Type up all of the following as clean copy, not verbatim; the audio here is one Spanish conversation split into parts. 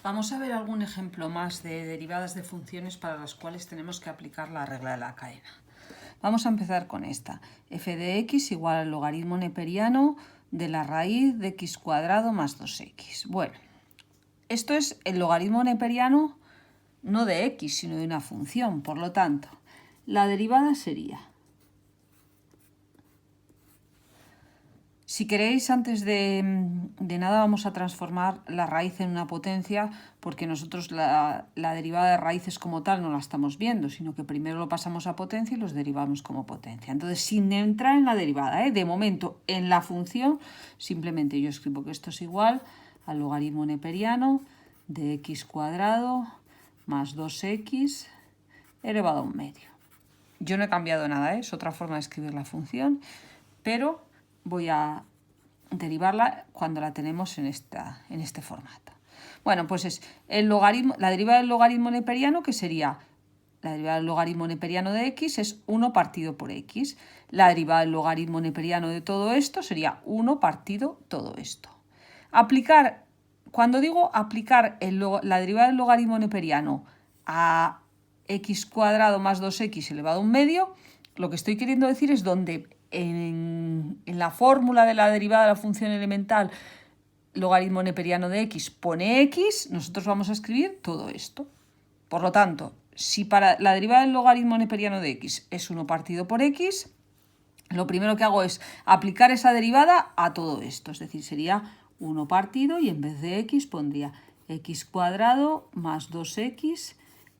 Vamos a ver algún ejemplo más de derivadas de funciones para las cuales tenemos que aplicar la regla de la cadena. Vamos a empezar con esta. F de x igual al logaritmo neperiano de la raíz de x cuadrado más 2x. Bueno, esto es el logaritmo neperiano no de x, sino de una función. Por lo tanto, la derivada sería... Si queréis, antes de nada vamos a transformar la raíz en una potencia, porque nosotros la derivada de raíces como tal no la estamos viendo, sino que primero lo pasamos a potencia y los derivamos como potencia. Entonces, sin entrar en la derivada, de momento en la función, simplemente yo escribo que esto es igual al logaritmo neperiano de x cuadrado más 2x elevado a un medio. Yo no he cambiado nada, es otra forma de escribir la función, pero voy a derivarla cuando la tenemos en este formato. Bueno, pues es la derivada del logaritmo neperiano, que sería la derivada del logaritmo neperiano de x, es 1 partido por x. La derivada del logaritmo neperiano de todo esto sería 1 partido todo esto. Cuando digo aplicar la derivada del logaritmo neperiano a x cuadrado más 2x elevado a un medio, lo que estoy queriendo decir es donde en la fórmula de la derivada de la función elemental logaritmo neperiano de x pone x, nosotros vamos a escribir todo esto. Por lo tanto, si para la derivada del logaritmo neperiano de x es 1 partido por x, lo primero que hago es aplicar esa derivada a todo esto. Es decir, sería 1 partido y en vez de x pondría x cuadrado más 2x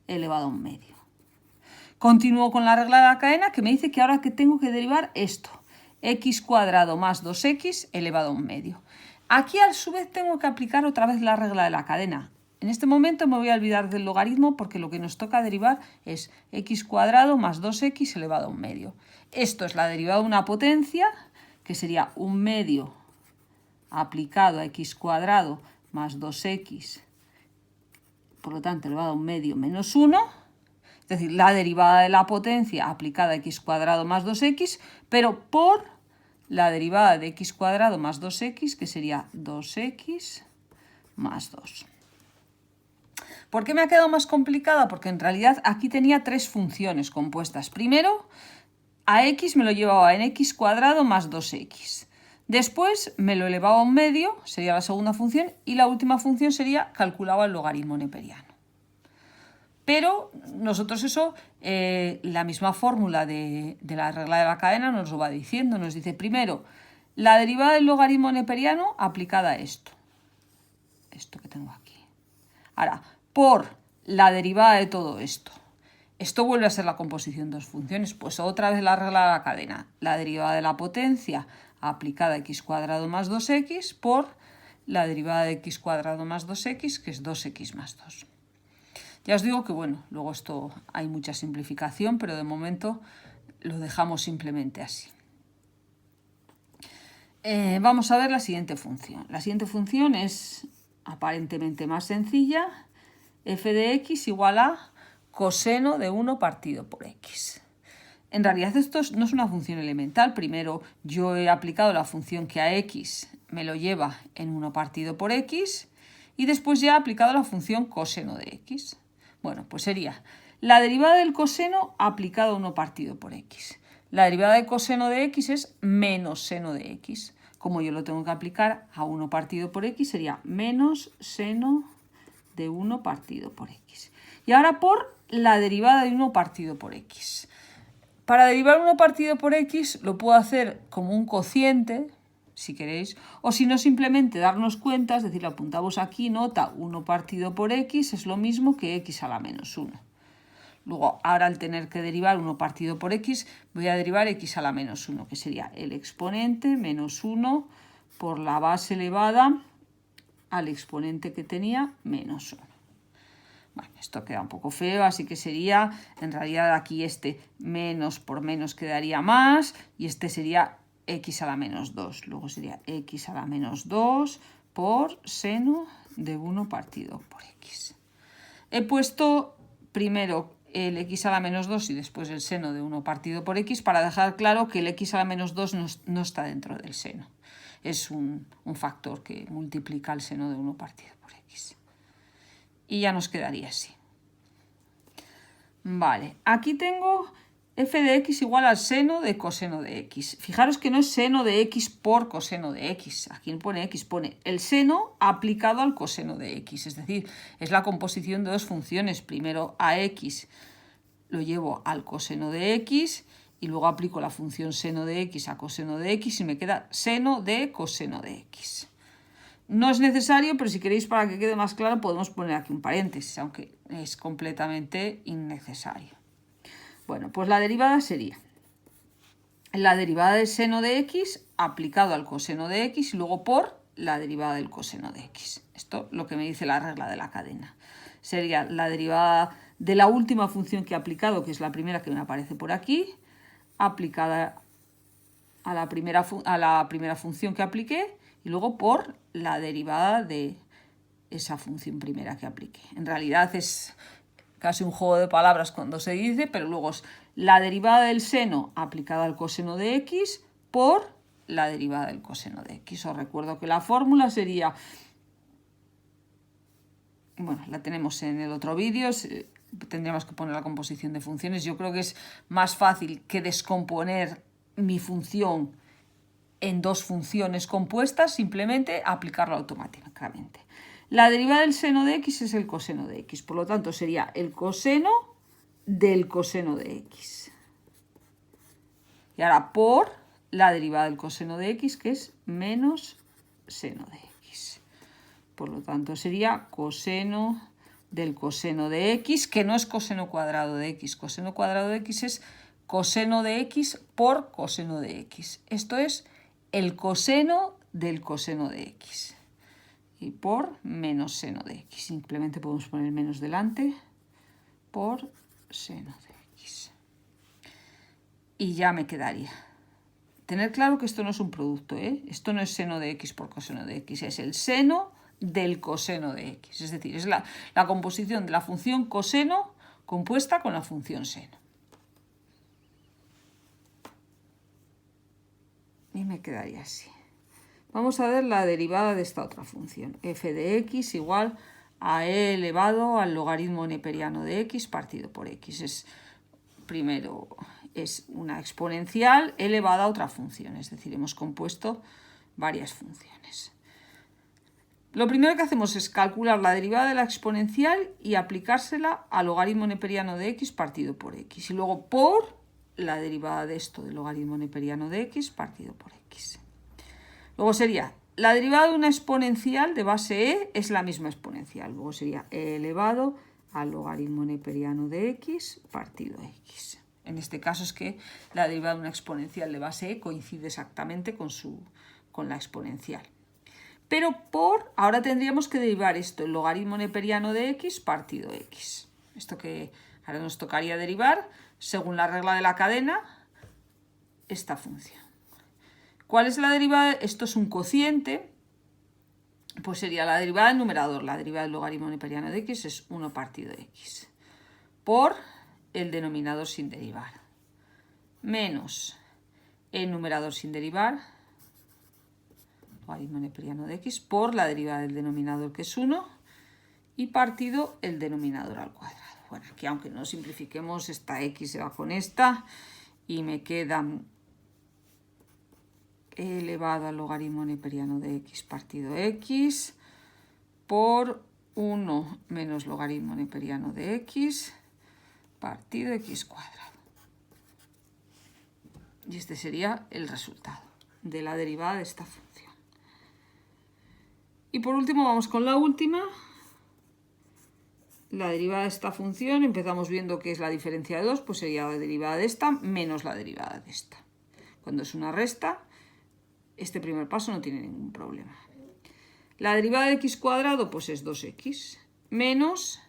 elevado a un medio. Continúo con la regla de la cadena, que me dice que ahora que tengo que derivar esto, x cuadrado más 2x elevado a un medio. Aquí a su vez tengo que aplicar otra vez la regla de la cadena. En este momento me voy a olvidar del logaritmo porque lo que nos toca derivar es x cuadrado más 2x elevado a un medio. Esto es la derivada de una potencia, que sería un medio aplicado a x cuadrado más 2x, por lo tanto elevado a un medio menos 1. Es decir, la derivada de la potencia aplicada a x cuadrado más 2x, pero por la derivada de x cuadrado más 2x, que sería 2x más 2. ¿Por qué me ha quedado más complicada? Porque en realidad aquí tenía tres funciones compuestas. Primero, a x me lo llevaba en x cuadrado más 2x. Después me lo elevaba a un medio, sería la segunda función, y la última función sería calculaba el logaritmo neperiano. Pero nosotros eso, la misma fórmula de la regla de la cadena nos lo va diciendo. Nos dice primero la derivada del logaritmo neperiano aplicada a esto que tengo aquí. Ahora, por la derivada de todo esto. Esto vuelve a ser la composición de dos funciones. Pues otra vez la regla de la cadena. La derivada de la potencia aplicada a x cuadrado más 2x por la derivada de x cuadrado más 2x, que es 2x más 2. Ya os digo que, bueno, luego esto hay mucha simplificación, pero de momento lo dejamos simplemente así. Vamos a ver la siguiente función. La siguiente función es aparentemente más sencilla. F de x igual a coseno de 1 partido por x. En realidad esto no es una función elemental. Primero yo he aplicado la función que a x me lo lleva en 1 partido por x y después ya he aplicado la función coseno de x. Bueno, pues sería la derivada del coseno aplicado a 1 partido por x. La derivada de coseno de x es menos seno de x. Como yo lo tengo que aplicar a 1 partido por x, sería menos seno de 1 partido por x. Y ahora por la derivada de 1 partido por x. Para derivar 1 partido por x lo puedo hacer como un cociente, si queréis, o si no simplemente darnos cuenta, es decir, apuntamos aquí, nota 1 partido por x es lo mismo que x a la menos 1. Luego, ahora al tener que derivar 1 partido por x, voy a derivar x a la menos 1, que sería el exponente menos 1 por la base elevada al exponente que tenía menos 1. Bueno, esto queda un poco feo, así que sería, en realidad aquí este menos por menos quedaría más, y este sería x a la menos 2. Luego sería x a la menos 2 por seno de 1 partido por x. He puesto primero el x a la menos 2 y después el seno de 1 partido por x para dejar claro que el x a la menos 2 no está dentro del seno. Es un factor que multiplica el seno de 1 partido por x. y ya nos quedaría así. Vale, aquí tengo f de x igual al seno de coseno de x. Fijaros que no es seno de x por coseno de x. Aquí no pone x, pone el seno aplicado al coseno de x. Es decir, es la composición de dos funciones. Primero a x lo llevo al coseno de x y luego aplico la función seno de x a coseno de x y me queda seno de coseno de x. No es necesario, pero si queréis para que quede más claro podemos poner aquí un paréntesis, aunque es completamente innecesario. Bueno, pues la derivada sería la derivada del seno de x aplicado al coseno de x y luego por la derivada del coseno de x. Esto es lo que me dice la regla de la cadena. Sería la derivada de la última función que he aplicado, que es la primera que me aparece por aquí, aplicada a la primera función que apliqué y luego por la derivada de esa función primera que apliqué. En realidad es casi un juego de palabras cuando se dice, pero luego es la derivada del seno aplicada al coseno de x por la derivada del coseno de x. Os recuerdo que la fórmula sería, bueno, la tenemos en el otro vídeo, tendríamos que poner la composición de funciones. Yo creo que es más fácil que descomponer mi función en dos funciones compuestas, simplemente aplicarlo automáticamente. La derivada del seno de x es el coseno de x, por lo tanto sería el coseno del coseno de x. Y ahora por la derivada del coseno de x, que es menos seno de x. Por lo tanto sería coseno del coseno de x, que no es coseno cuadrado de x. Coseno cuadrado de x es coseno de x por coseno de x. Esto es el coseno del coseno de x. Y por menos seno de x. Simplemente podemos poner menos delante por seno de x. Y ya me quedaría. Tener claro que esto no es un producto, ¿eh? Esto no es seno de x por coseno de x, es el seno del coseno de x. Es decir, es la composición de la función coseno compuesta con la función seno. Y me quedaría así. Vamos a ver la derivada de esta otra función. F de x igual a e elevado al logaritmo neperiano de x partido por x. Primero es una exponencial elevada a otra función. Es decir, hemos compuesto varias funciones. Lo primero que hacemos es calcular la derivada de la exponencial y aplicársela al logaritmo neperiano de x partido por x. Y luego por la derivada de esto del logaritmo neperiano de x partido por x. Luego sería la derivada de una exponencial de base e es la misma exponencial. Luego sería e elevado al logaritmo neperiano de x partido x. En este caso es que la derivada de una exponencial de base e coincide exactamente con la exponencial. Pero ahora tendríamos que derivar esto, el logaritmo neperiano de x partido x. Esto que ahora nos tocaría derivar, según la regla de la cadena, esta función. ¿Cuál es la derivada? Esto es un cociente, pues sería la derivada del numerador. La derivada del logaritmo neperiano de x es 1 partido de x por el denominador sin derivar, menos el numerador sin derivar, logaritmo neperiano de x, por la derivada del denominador, que es 1, y partido el denominador al cuadrado. Bueno, aquí aunque no simplifiquemos, esta x se va con esta y me quedan elevado al logaritmo neperiano de x partido x por 1 menos logaritmo neperiano de x partido x cuadrado. Y este sería el resultado de la derivada de esta función. Y por último vamos con la última. La derivada de esta función, empezamos viendo que es la diferencia de 2, pues sería la derivada de esta menos la derivada de esta. Cuando es una resta, este primer paso no tiene ningún problema. La derivada de x cuadrado pues es 2x menos,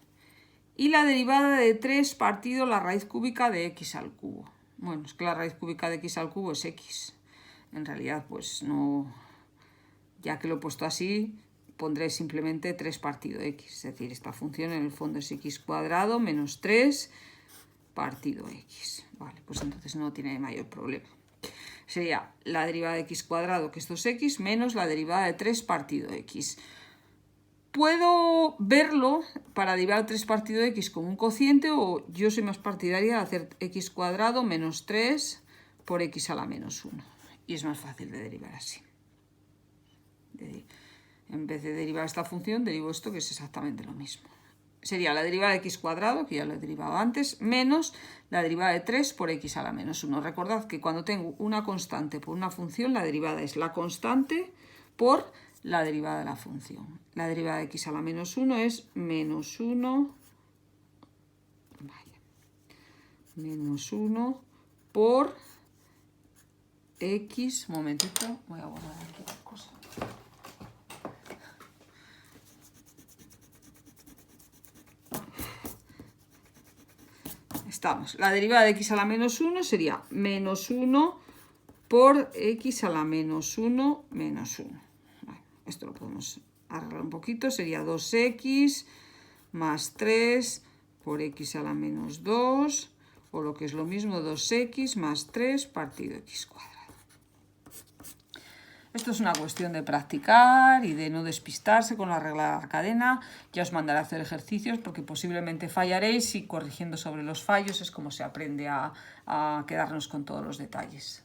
y la derivada de 3 partido la raíz cúbica de x al cubo. Bueno, es que la raíz cúbica de x al cubo es x. En realidad pues no, ya que lo he puesto así, pondré simplemente 3 partido x. Es decir, esta función en el fondo es x cuadrado menos 3 partido x. Vale, pues entonces no tiene mayor problema. Sería la derivada de x cuadrado, que esto es x, menos la derivada de 3 partido x. Puedo verlo para derivar 3 partido de x como un cociente, o yo soy más partidaria de hacer x cuadrado menos 3 por x a la menos 1. Y es más fácil de derivar así. En vez de derivar esta función, derivo esto, que es exactamente lo mismo. Sería la derivada de x cuadrado, que ya lo he derivado antes, menos la derivada de 3 por x a la menos 1. Recordad que cuando tengo una constante por una función, la derivada es la constante por la derivada de la función. La derivada de x a la menos 1 es menos 1, menos 1 por x, un momentito, voy a borrar aquí la cosa. Estamos. La derivada de x a la menos 1 sería menos 1 por x a la menos 1 menos 1. Bueno, esto lo podemos arreglar un poquito. Sería 2x más 3 por x a la menos 2, o lo que es lo mismo, 2x más 3 partido x cuadrado. Esto es una cuestión de practicar y de no despistarse con la regla de la cadena. Ya os mandaré a hacer ejercicios porque posiblemente fallaréis, y corrigiendo sobre los fallos es como se aprende a quedarnos con todos los detalles.